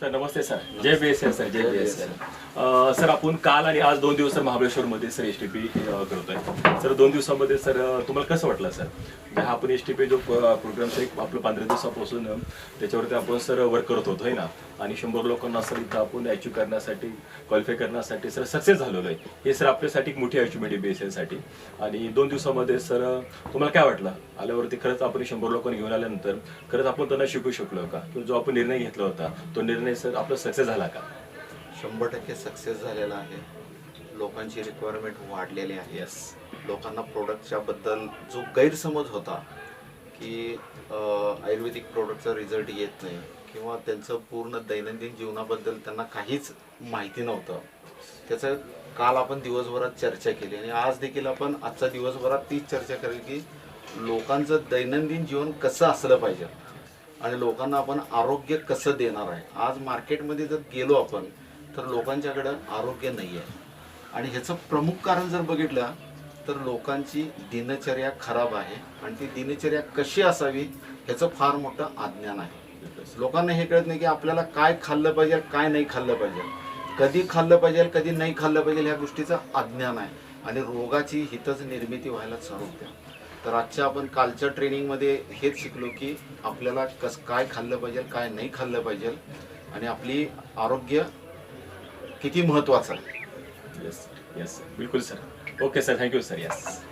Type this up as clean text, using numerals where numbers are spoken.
Sir नमस्ते sir. जय BSN sir. जय BSN. Sir आपण काल आणि आज 2 दिवस महाबळेश्वरमध्ये सर STP करतोय. सर 2 दिवसामध्ये सर तुम्हाला कसं वाटलं सर? हा आपण STP जो प्रोग्रामचं एक आपलं 15 दिवसापासून त्याच्यावरती आपण सर वर्क करत होतो आहे ना, आणि 100 लोकांना सर इथं आपण अचीव्ह करण्यासाठी क्वालिफाय करण्यासाठी सर सक्सेस झालेलो आहे. हे सर आपल्यासाठी एक मोठी अचिव्हमेंट आहे BSN साठी. आणि 2 दिवसामध्ये सर तुम्हाला काय वाटलं आल्यावरती? खरंच आपण 100 लोकांना घेऊन आल्यानंतर खरंच आपण त्यांना शिकू शकलो का? किंवा जो आपण निर्णय घेतला होता तो निर्णय सर आपला सक्सेस झाला का? 100% सक्सेस झालेला आहे. लोकांची रिक्वायरमेंट वाढलेली आहे. येस. लोकांना प्रोडक्टच्या बद्दल जो गैरसमज होता की आयुर्वेदिक प्रोडक्टचा रिझल्ट येत नाही किंवा त्यांचं पूर्ण दैनंदिन जीवनाबद्दल त्यांना काहीच माहिती नव्हतं, त्याचं काल आपण दिवसभरात चर्चा केली आणि आज देखील आपण आजच्या दिवसभरात तीच चर्चा करेल की लोकांचं दैनंदिन जीवन कसं असलं पाहिजे आणि लोकांना आपण आरोग्य कसं देणार आहे. आज मार्केटमध्ये जर गेलो आपण तर लोकांच्याकडं आरोग्य नाही आहे आणि ह्याचं प्रमुख कारण जर बघितलं तर लोकांची दिनचर्या खराब आहे आणि ती दिनचर्या कशी असावी ह्याचं फार मोठं अज्ञान आहे. लोकांना हे कळत नाही की आपल्याला काय खाल्लं पाहिजे, काय नाही खाल्लं पाहिजे, कधी खाल्लं पाहिजे, कधी नाही खाल्लं पाहिजे, ह्या गोष्टीचं अज्ञान आहे आणि रोगाची हितच निर्मिती व्हायला चालू होते. तर आजच्या आपण कालच्या ट्रेनिंगमध्ये हेच शिकलो की आपल्याला काय खाल्लं पाहिजे, काय नाही खाल्लं पाहिजे आणि आपली आरोग्य किती महत्त्वाचं आहे. येस येस बिलकुल sir. Okay sir. Thank you sir. Yes.